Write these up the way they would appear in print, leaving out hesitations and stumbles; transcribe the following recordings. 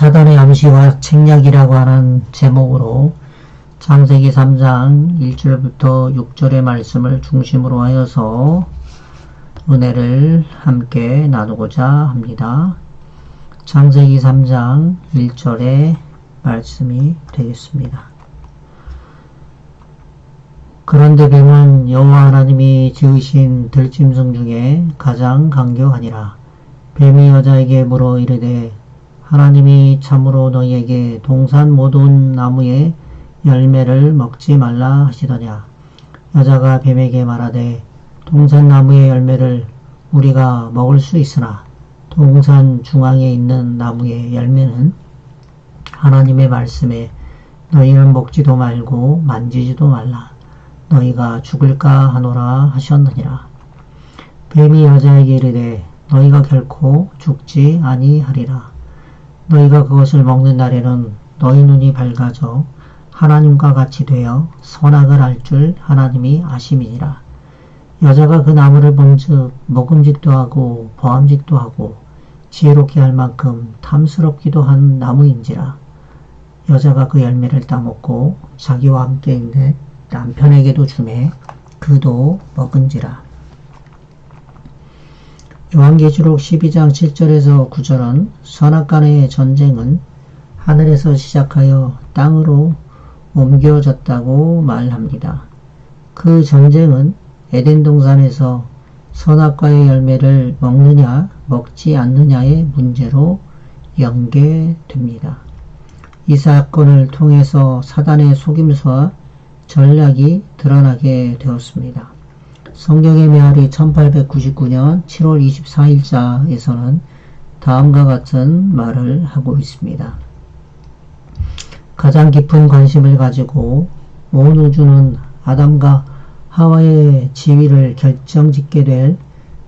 사단의 암시와 책략이라고 하는 제목으로 창세기 3장 1절부터 6절의 말씀을 중심으로 하여서 은혜를 함께 나누고자 합니다. 창세기 3장 1절의 말씀이 되겠습니다. 그런데 뱀은 여호와 하나님이 지으신 들짐승 중에 가장 강교하니라. 뱀이 여자에게 물어 이르되 하나님이 참으로 너희에게 동산 모든 나무의 열매를 먹지 말라 하시더냐. 여자가 뱀에게 말하되 동산 나무의 열매를 우리가 먹을 수 있으나 동산 중앙에 있는 나무의 열매는 하나님의 말씀에 너희는 먹지도 말고 만지지도 말라. 너희가 죽을까 하노라 하셨느니라. 뱀이 여자에게 이르되 너희가 결코 죽지 아니하리라. 너희가 그것을 먹는 날에는 너희 눈이 밝아져 하나님과 같이 되어 선악을 알 줄 하나님이 아심이니라. 여자가 그 나무를 본즉 먹음직도 하고 보암직도 하고 지혜롭게 할 만큼 탐스럽기도 한 나무인지라. 여자가 그 열매를 따먹고 자기와 함께 있는 남편에게도 주매 그도 먹은지라. 요한계시록 12장 7절에서 9절은 선악간의 전쟁은 하늘에서 시작하여 땅으로 옮겨졌다고 말합니다. 그 전쟁은 에덴 동산에서 선악과의 열매를 먹느냐 먹지 않느냐의 문제로 연계됩니다. 이 사건을 통해서 사단의 속임수와 전략이 드러나게 되었습니다. 성경의 메아리 1899년 7월 24일자에서는 다음과 같은 말을 하고 있습니다. 가장 깊은 관심을 가지고 온 우주는 아담과 하와의 지위를 결정짓게 될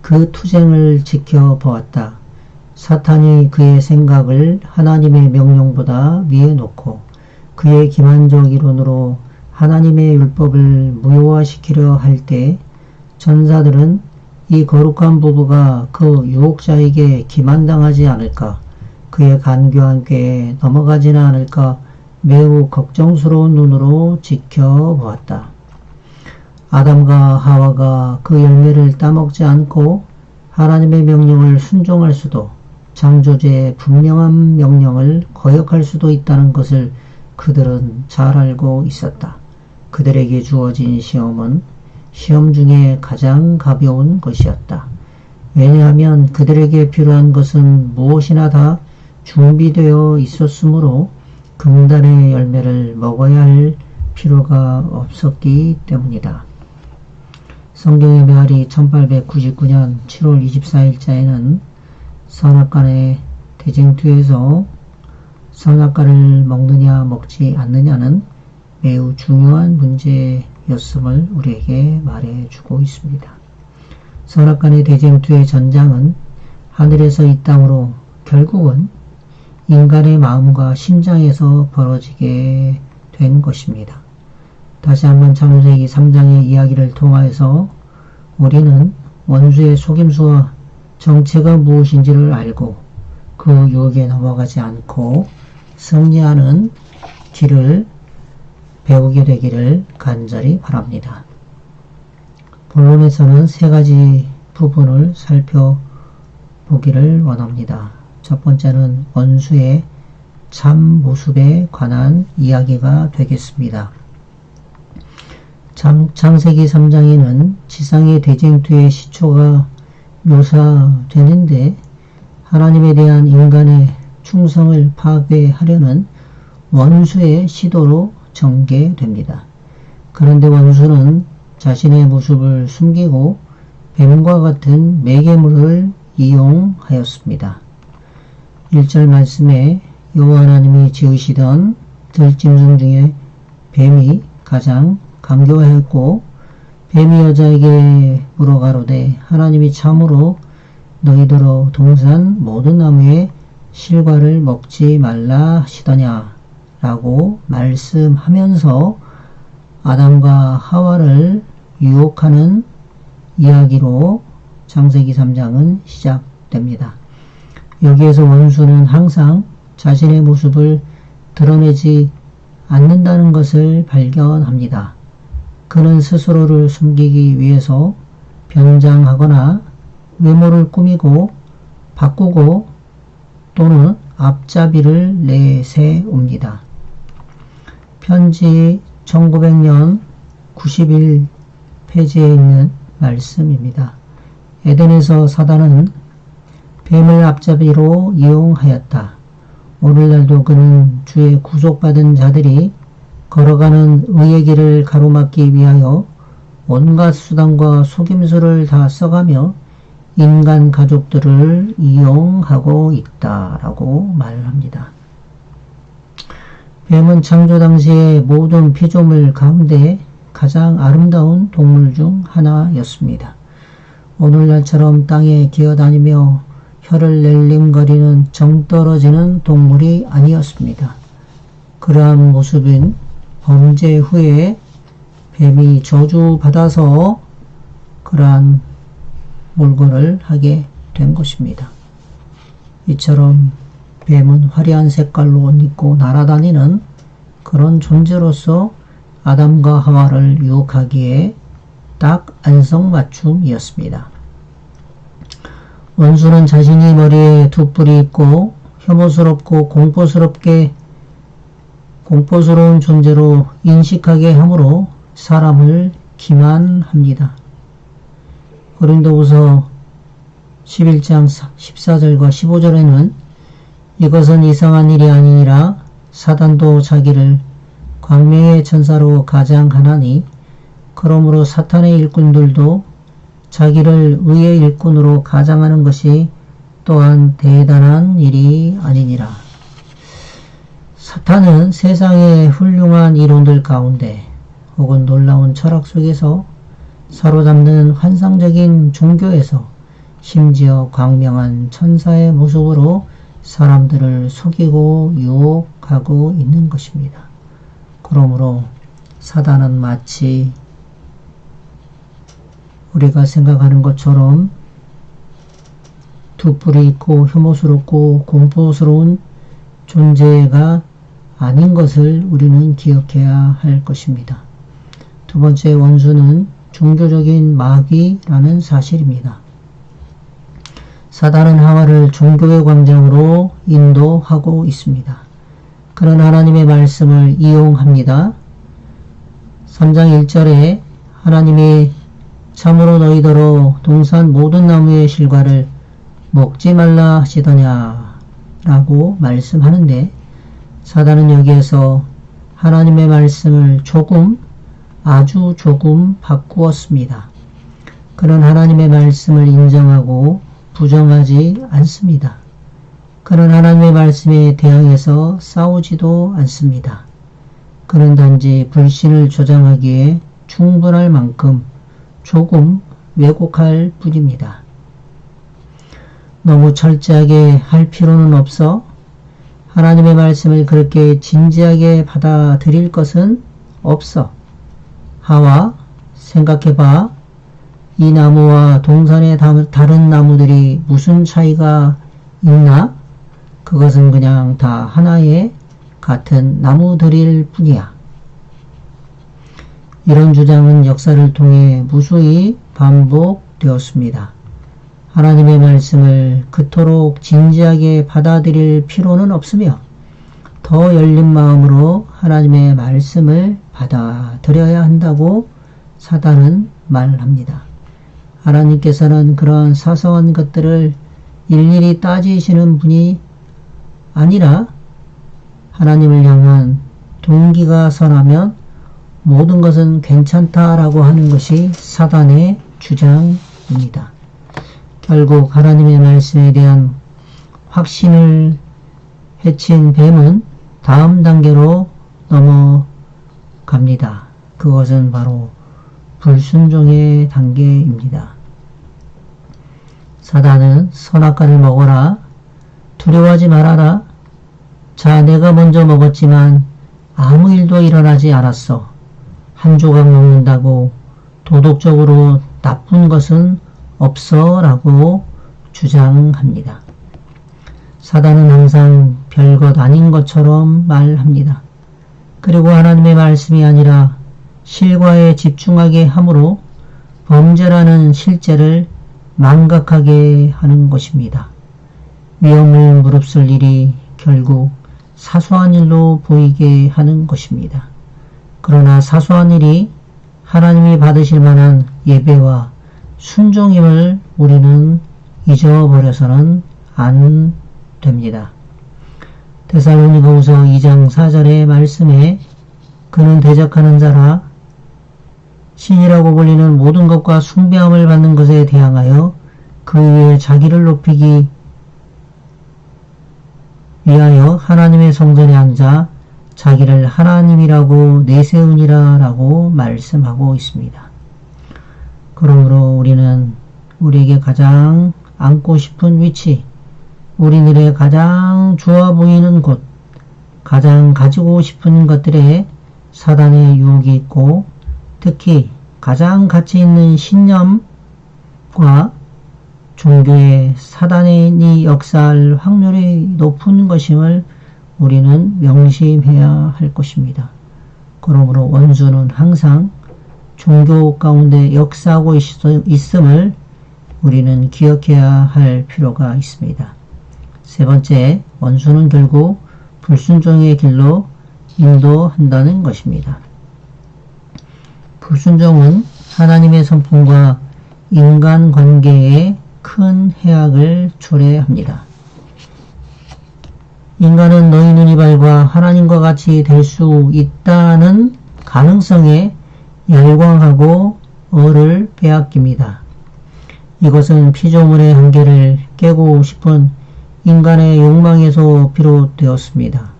그 투쟁을 지켜보았다. 사탄이 그의 생각을 하나님의 명령보다 위에 놓고 그의 기만적 이론으로 하나님의 율법을 무효화시키려 할 때 전사들은 이 거룩한 부부가 그 유혹자에게 기만당하지 않을까, 그의 간교한 꾀에 넘어가지는 않을까 매우 걱정스러운 눈으로 지켜보았다. 아담과 하와가 그 열매를 따먹지 않고 하나님의 명령을 순종할 수도, 창조주의 분명한 명령을 거역할 수도 있다는 것을 그들은 잘 알고 있었다. 그들에게 주어진 시험은 시험 중에 가장 가벼운 것이었다. 왜냐하면 그들에게 필요한 것은 무엇이나 다 준비되어 있었으므로 금단의 열매를 먹어야 할 필요가 없었기 때문이다. 성경의 메아리 1899년 7월 24일자에는 선악간의 대쟁투에서 선악과를 먹느냐 먹지 않느냐는 매우 중요한 문제였음을 우리에게 말해주고 있습니다. 선악간의 대쟁투의 전장은 하늘에서 이 땅으로 결국은 인간의 마음과 심장에서 벌어지게 된 것입니다. 다시 한번 창세기 3장의 이야기를 통하여서 우리는 원수의 속임수와 정체가 무엇인지를 알고 그 유혹에 넘어가지 않고 승리하는 길을 배우게 되기를 간절히 바랍니다. 본론에서는 세 가지 부분을 살펴보기를 원합니다. 첫 번째는 원수의 참 모습에 관한 이야기가 되겠습니다. 창세기 3장에는 지상의 대쟁투의 시초가 묘사되는데 하나님에 대한 인간의 충성을 파괴하려는 원수의 시도로 전개됩니다. 그런데 원수는 자신의 모습을 숨기고 뱀과 같은 매개물을 이용하였습니다. 1절 말씀에 여호와 하나님이 지으시던 들짐승 중에 뱀이 가장 강교하였고 뱀이 여자에게 물어가로되 하나님이 참으로 너희더러 동산 모든 나무의 실과를 먹지 말라 하시더냐 라고 말씀하면서 아담과 하와를 유혹하는 이야기로 창세기 3장은 시작됩니다. 여기에서 원수는 항상 자신의 모습을 드러내지 않는다는 것을 발견합니다. 그는 스스로를 숨기기 위해서 변장하거나 외모를 꾸미고 바꾸고 또는 앞잡이를 내세웁니다. 편지 1900년 91페이지에 있는 말씀입니다. 에덴에서 사단은 뱀을 앞잡이로 이용하였다. 오늘날도 그는 주의 구속받은 자들이 걸어가는 의의 길을 가로막기 위하여 온갖 수단과 속임수를 다 써가며 인간 가족들을 이용하고 있다라고 말합니다. 뱀은 창조 당시의 모든 피조물 가운데 가장 아름다운 동물 중 하나였습니다. 오늘날처럼 땅에 기어다니며 혀를 낼림거리는 정떨어지는 동물이 아니었습니다. 그러한 모습인 범죄 후에 뱀이 저주받아서 그러한 물건을 하게 된 것입니다. 이처럼 뱀은 화려한 색깔로 옷 입고 날아다니는 그런 존재로서 아담과 하와를 유혹하기에 딱 안성맞춤이었습니다. 원수는 자신이 머리에 두 뿔이 있고 혐오스럽고 공포스러운 존재로 인식하게 하므로 사람을 기만합니다. 고린도후서 11장 14절과 15절에는 이것은 이상한 일이 아니니라 사단도 자기를 광명의 천사로 가장하나니 그러므로 사탄의 일꾼들도 자기를 의의 일꾼으로 가장하는 것이 또한 대단한 일이 아니니라. 사탄은 세상의 훌륭한 이론들 가운데 혹은 놀라운 철학 속에서 사로잡는 환상적인 종교에서 심지어 광명한 천사의 모습으로 사람들을 속이고 유혹하고 있는 것입니다. 그러므로 사단은 마치 우리가 생각하는 것처럼 두 뿔이 있고 혐오스럽고 공포스러운 존재가 아닌 것을 우리는 기억해야 할 것입니다. 두 번째 원수는 종교적인 마귀라는 사실입니다. 사단은 하와를 종교의 광장으로 인도하고 있습니다. 그는 하나님의 말씀을 이용합니다. 3장 1절에 하나님이 참으로 너희더러 동산 모든 나무의 실과를 먹지 말라 하시더냐 라고 말씀하는데 사단은 여기에서 하나님의 말씀을 아주 조금 바꾸었습니다. 그는 하나님의 말씀을 인정하고 부정하지 않습니다. 그는 하나님의 말씀에 대항해서 싸우지도 않습니다. 그는 단지 불신을 조장하기에 충분할 만큼 조금 왜곡할 뿐입니다. 너무 철저하게 할 필요는 없어 하나님의 말씀을 그렇게 진지하게 받아들일 것은 없어. 하와, 생각해봐. 이 나무와 동산의 다른 나무들이 무슨 차이가 있나? 그것은 그냥 다 하나의 같은 나무들일 뿐이야. 이런 주장은 역사를 통해 무수히 반복되었습니다. 하나님의 말씀을 그토록 진지하게 받아들일 필요는 없으며 더 열린 마음으로 하나님의 말씀을 받아들여야 한다고 사단은 말합니다. 하나님께서는 그런 사소한 것들을 일일이 따지시는 분이 아니라 하나님을 향한 동기가 선하면 모든 것은 괜찮다라고 하는 것이 사단의 주장입니다. 결국 하나님의 말씀에 대한 확신을 해친 뱀은 다음 단계로 넘어갑니다. 그것은 바로 불순종의 단계입니다. 사단은 선악과를 먹어라. 두려워하지 말아라. 자, 내가 먼저 먹었지만 아무 일도 일어나지 않았어. 한 조각 먹는다고 도덕적으로 나쁜 것은 없어 라고 주장합니다. 사단은 항상 별것 아닌 것처럼 말합니다. 그리고 하나님의 말씀이 아니라 실과에 집중하게 함으로 범죄라는 실제를 망각하게 하는 것입니다. 위험을 무릅쓸 일이 결국 사소한 일로 보이게 하는 것입니다. 그러나 사소한 일이 하나님이 받으실 만한 예배와 순종임을 우리는 잊어버려서는 안 됩니다. 데살로니가후서 2장 4절의 말씀에 그는 대적하는 자라 신이라고 불리는 모든 것과 숭배함을 받는 것에 대항하여 그 위에 자기를 높이기 위하여 하나님의 성전에 앉아 자기를 하나님이라고 내세우니라 라고 말씀하고 있습니다. 그러므로 우리는 우리에게 가장 앉고 싶은 위치, 우리들의 가장 좋아 보이는 곳, 가장 가지고 싶은 것들에 사단의 유혹이 있고 특히 가장 가치 있는 신념과 종교에 사단이 역사할 확률이 높은 것임을 우리는 명심해야 할 것입니다. 그러므로 원수는 항상 종교 가운데 역사하고 있음을 우리는 기억해야 할 필요가 있습니다. 세 번째, 원수는 결국 불순종의 길로 인도한다는 것입니다. 불순종은 하나님의 성품과 인간관계에 큰 해악을 초래합니다. 인간은 너희 눈이 밝아 하나님과 같이 될 수 있다는 가능성에 열광하고 어를 빼앗깁니다. 이것은 피조물의 한계를 깨고 싶은 인간의 욕망에서 비롯되었습니다.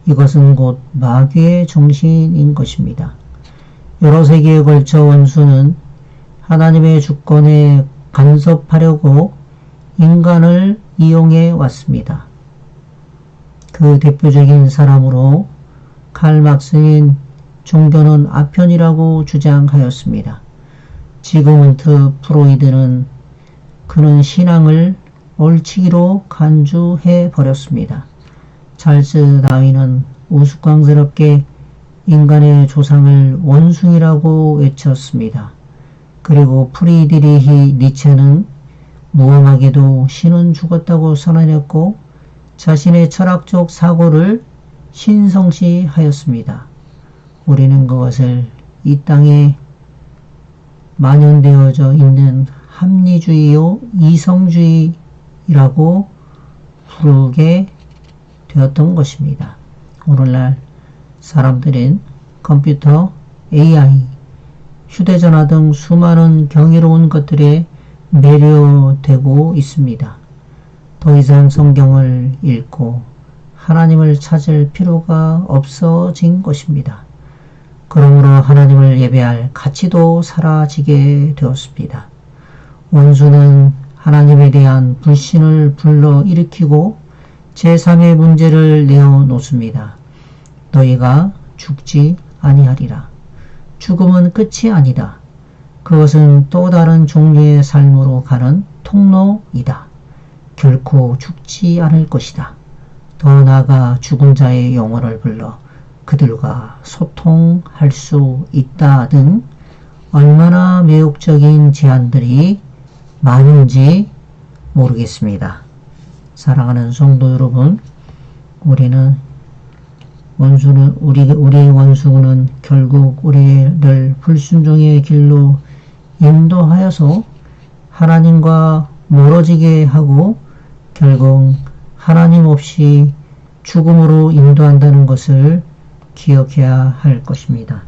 이것은 곧 마귀의 정신인 것입니다. 여러 세기에 걸쳐 원수는 하나님의 주권에 간섭하려고 인간을 이용해 왔습니다. 그 대표적인 사람으로 칼 막스는 종교는 아편이라고 주장하였습니다. 지그문트 프로이드는 그는 신앙을 옳치기로 간주해 버렸습니다. 찰스 다윈은 우스꽝스럽게 인간의 조상을 원숭이라고 외쳤습니다. 그리고 프리드리히 니체는 무엄하게도 신은 죽었다고 선언했고 자신의 철학적 사고를 신성시하였습니다. 우리는 그것을 이 땅에 만연되어져 있는 합리주의요 이성주의라고 부르게 되었던 것입니다. 오늘날 사람들은 컴퓨터, AI, 휴대전화 등 수많은 경이로운 것들에 매료되고 있습니다. 더 이상 성경을 읽고 하나님을 찾을 필요가 없어진 것입니다. 그러므로 하나님을 예배할 가치도 사라지게 되었습니다. 원수는 하나님에 대한 불신을 불러일으키고 제3의 문제를 내어놓습니다. 너희가 죽지 아니하리라. 죽음은 끝이 아니다. 그것은 또 다른 종류의 삶으로 가는 통로이다. 결코 죽지 않을 것이다. 더 나아가 죽은 자의 영혼을 불러 그들과 소통할 수 있다 등 얼마나 매혹적인 제안들이 많은지 모르겠습니다. 사랑하는 성도 여러분, 우리의 원수는 결국 우리를 불순종의 길로 인도하여서 하나님과 멀어지게 하고 결국 하나님 없이 죽음으로 인도한다는 것을 기억해야 할 것입니다.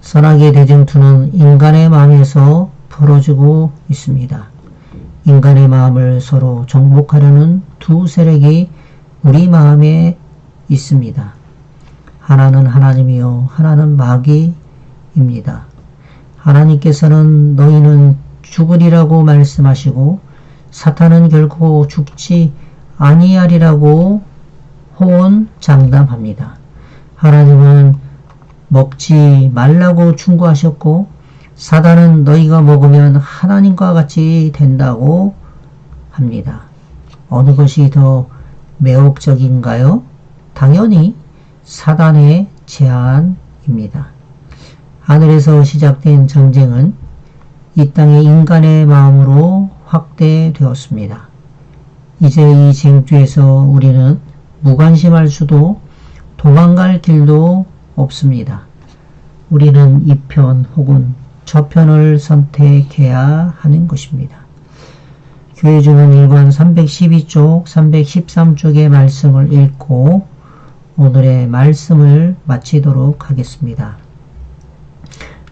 선악의 대쟁투는 인간의 마음에서 벌어지고 있습니다. 인간의 마음을 서로 정복하려는 두 세력이 우리 마음에 있습니다. 하나는 하나님이요 하나는 마귀입니다. 하나님께서는 너희는 죽으리라고 말씀하시고 사탄은 결코 죽지 아니하리라고 호언장담합니다. 하나님은 먹지 말라고 충고하셨고 사단은 너희가 먹으면 하나님과 같이 된다고 합니다. 어느 것이 더 매혹적인가요? 당연히 사단의 제안입니다. 하늘에서 시작된 전쟁은 이 땅의 인간의 마음으로 확대되었습니다. 이제 이 쟁투에서 우리는 무관심할 수도 도망갈 길도 없습니다. 우리는 이 편 혹은 저 편을 선택해야 하는 것입니다. 교회주는 일관 312쪽, 313쪽의 말씀을 읽고 오늘의 말씀을 마치도록 하겠습니다.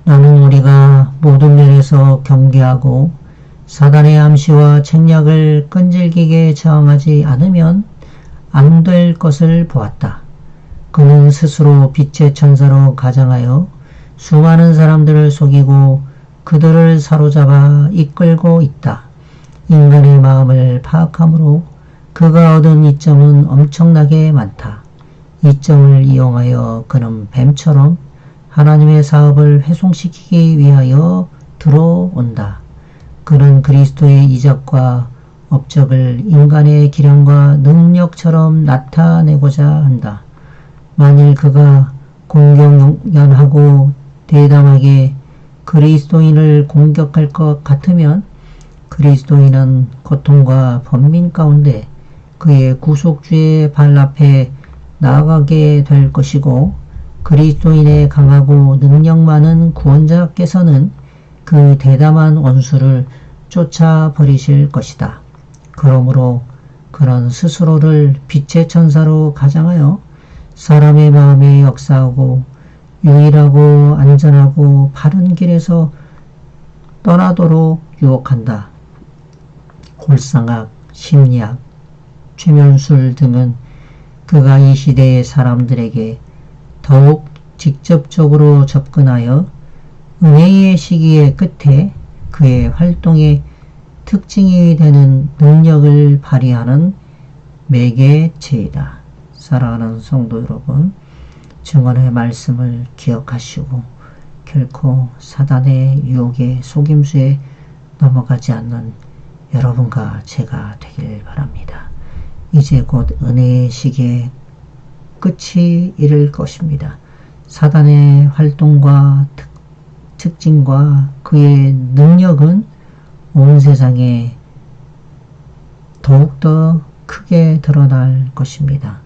나는 우리가 모든 면에서 경계하고 사단의 암시와 책략을 끈질기게 저항하지 않으면 안 될 것을 보았다. 그는 스스로 빛의 천사로 가장하여 수많은 사람들을 속이고 그들을 사로잡아 이끌고 있다. 인간의 마음을 파악함으로 그가 얻은 이점은 엄청나게 많다. 이점을 이용하여 그는 뱀처럼 하나님의 사업을 훼손시키기 위하여 들어온다. 그는 그리스도의 이적과 업적을 인간의 기량과 능력처럼 나타내고자 한다. 만일 그가 공경연하고 대담하게 그리스도인을 공격할 것 같으면 그리스도인은 고통과 번민 가운데 그의 구속주의 발 앞에 나아가게 될 것이고 그리스도인의 강하고 능력 많은 구원자께서는 그 대담한 원수를 쫓아버리실 것이다. 그러므로 그런 스스로를 빛의 천사로 가장하여 사람의 마음에 역사하고 유일하고 안전하고 바른 길에서 떠나도록 유혹한다. 골상학, 심리학, 최면술 등은 그가 이 시대의 사람들에게 더욱 직접적으로 접근하여 은혜의 시기의 끝에 그의 활동의 특징이 되는 능력을 발휘하는 매개체이다. 사랑하는 성도 여러분, 증언의 말씀을 기억하시고 결코 사단의 유혹의 속임수에 넘어가지 않는 여러분과 제가 되길 바랍니다. 이제 곧 은혜의 시기의 끝이 이를 것입니다. 사단의 활동과 특징과 그의 능력은 온 세상에 더욱더 크게 드러날 것입니다.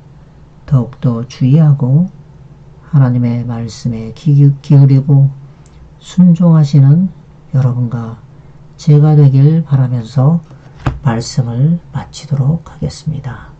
더욱더 주의하고 하나님의 말씀에 귀 기울이고 순종하시는 여러분과 제가 되길 바라면서 말씀을 마치도록 하겠습니다.